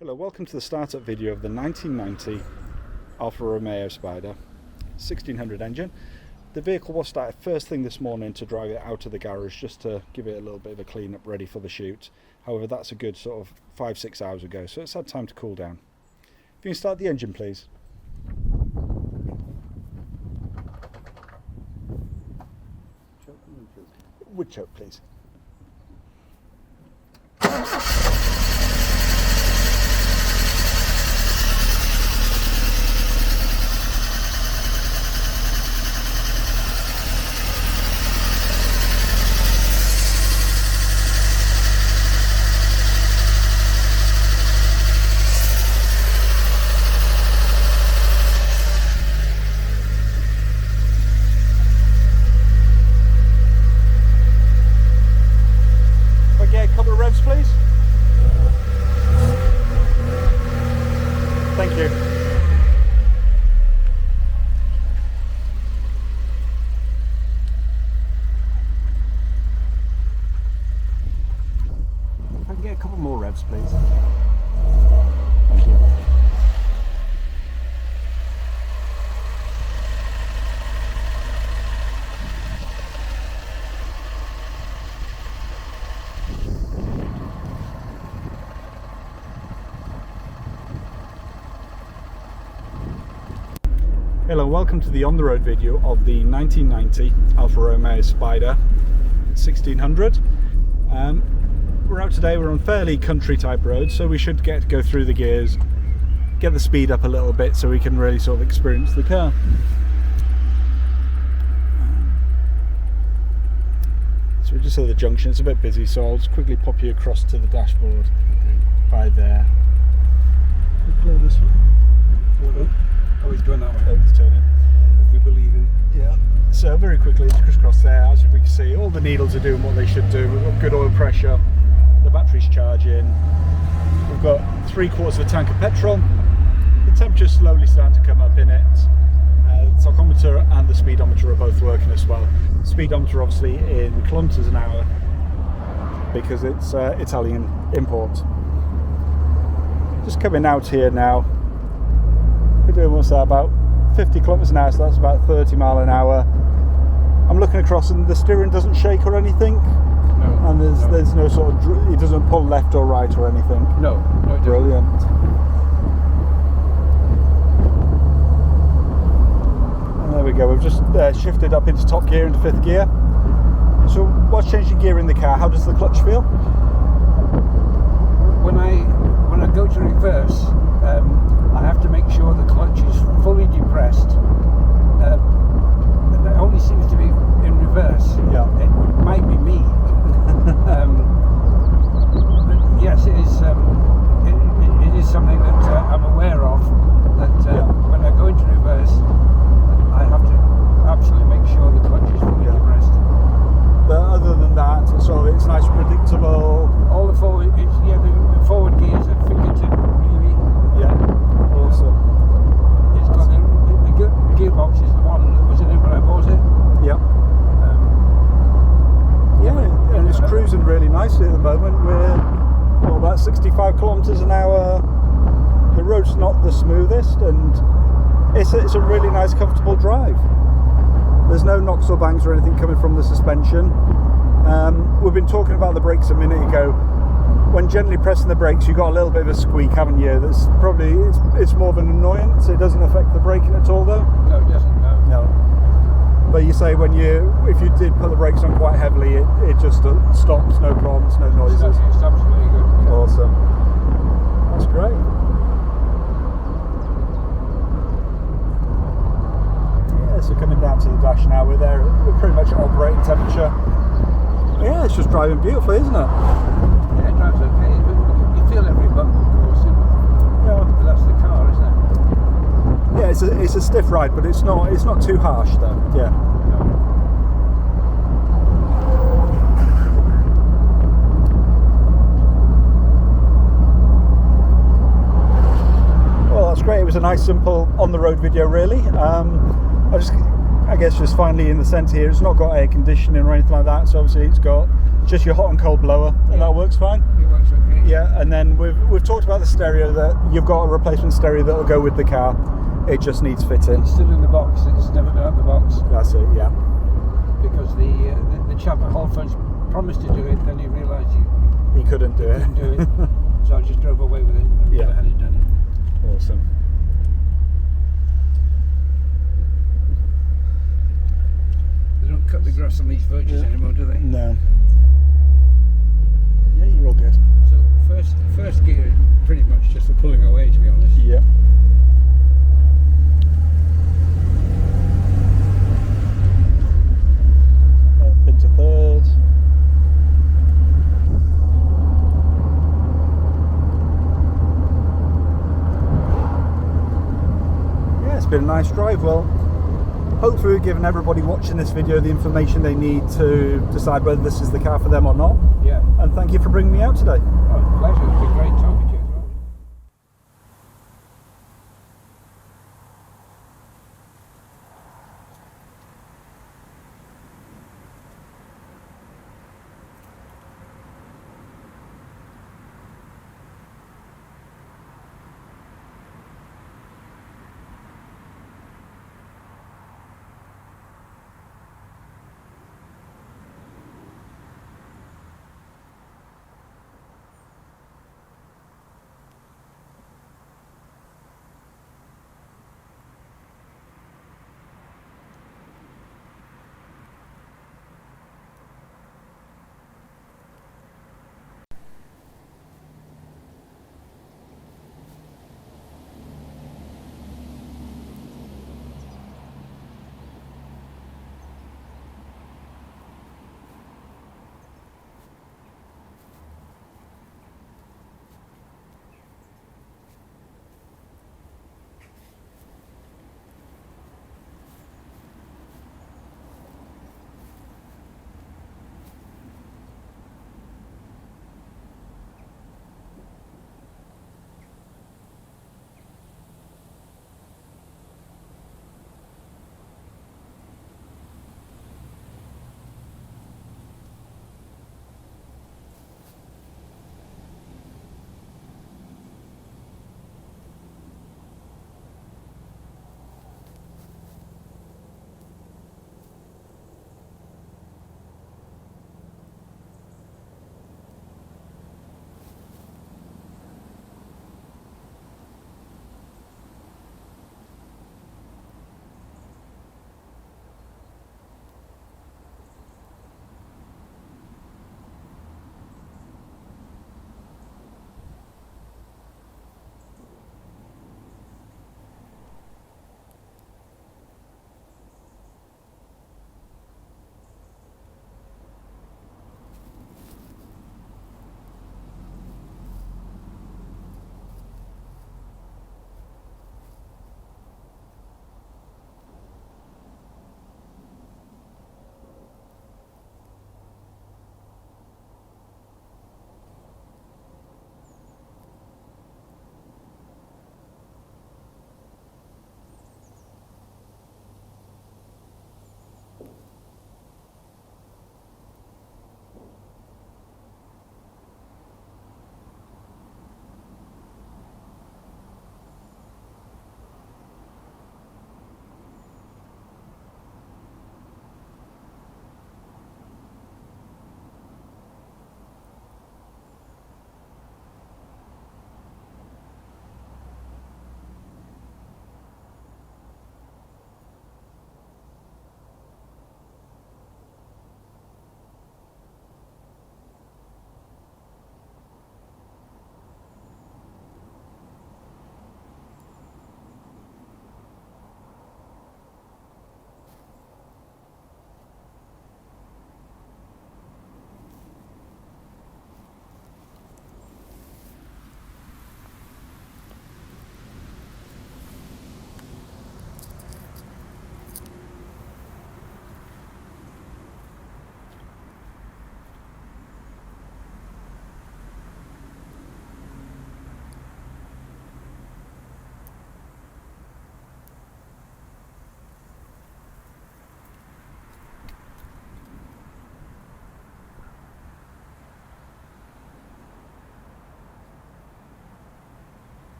Hello, welcome to the startup video of the 1990 Alfa Romeo Spider 1600 engine. The vehicle was started first thing this morning to drive it out of the garage just to give it a little bit of a clean up ready for the shoot. However, that's a good sort of 5-6 hours ago, so it's had time to cool down. If you can start the engine, please. Wood choke, please. Couple of revs, please. Thank you. If I can get a couple more revs, please. Thank you. Hello, welcome to the on-the-road video of the 1990 Alfa Romeo Spider 1600. We're out today, we're on fairly country type roads, so we should go through the gears, get the speed up a little bit so we can really sort of experience the car. So we're just at the junction, it's a bit busy, so I'll just quickly pop you across to the dashboard by there. We'll clear this one. Oh, he's going that way. Oh, it's turning. If we believe him. Yeah. So very quickly, just crisscross there. As we can see, all the needles are doing what they should do. We've got good oil pressure. The battery's charging. We've got 3/4 of a tank of petrol. The temperature's slowly starting to come up in it. The tachometer and the speedometer are both working as well. Speedometer obviously in kilometers an hour because it's Italian import. Just coming out here now. We're doing what's that, about 50 kilometers an hour, so that's about 30 mile an hour. I'm looking across and the steering doesn't shake or anything. No. And there's no sort of, it doesn't pull left or right or anything. No, it doesn't. Brilliant. And there we go, we've just shifted up into top gear, into 5th gear. So what's changing gear in the car? How does the clutch feel? When I go to reverse, I have to make sure the clutch is fully depressed. And it only seems to be in reverse. Yeah. It might be me. But yes, it is. It is something that I'm aware of. That when I go into reverse, I have to absolutely make sure the clutch is fully depressed. But other than that, it's nice, predictable. All the forward, the forward gears are fingertip really. Yeah. Awesome. It's got the gearbox is the one that was in it when I bought it. Yep. And it's cruising really nicely at the moment. We're about 65 kilometers an hour. The road's not the smoothest, and it's a really nice, comfortable drive. There's no knocks or bangs or anything coming from the suspension. We've been talking about the brakes a minute ago. When gently pressing the brakes, you've got a little bit of a squeak, haven't you? That's probably it's more of an annoyance. It doesn't affect the braking at all, though. No, it doesn't. No. But you say if you did put the brakes on quite heavily, it just stops, no problems, no noises. It's absolutely good. Yeah. Awesome. That's great. Yeah, so coming down to the dash now, we're pretty much at operating temperature. Yeah, it's just driving beautifully, isn't it? Yeah, it drives okay. You feel every bump, of course. Yeah. But that's the car, isn't it? Yeah, it's a stiff ride, but it's not too harsh though. Yeah. No. Well, that's great. It was a nice, simple on-the-road video, really. I guess just finally in the centre here, it's not got air conditioning or anything like that, so obviously it's got just your hot and cold blower, and that works fine. It works okay. Yeah, and then we've talked about the stereo, that you've got a replacement stereo that will go with the car. It just needs fitting. It's still in the box. It's never been out of the box. That's it. Yeah. Because the chap at Alfa's promised to do it, then he realised He couldn't do it. couldn't do it. So I just drove away with it and Yeah. never had it done. Awesome. They don't cut the grass on these verges anymore, do they? No. Yeah, you're all good. So first gear, pretty much just for pulling away, to be honest. Yeah. Up into third. Yeah, it's been a nice drive. Well, hopefully we've given everybody watching this video the information they need to decide whether this is the car for them or not. Yeah. And thank you for bringing me out today. Oh, pleasure. It's been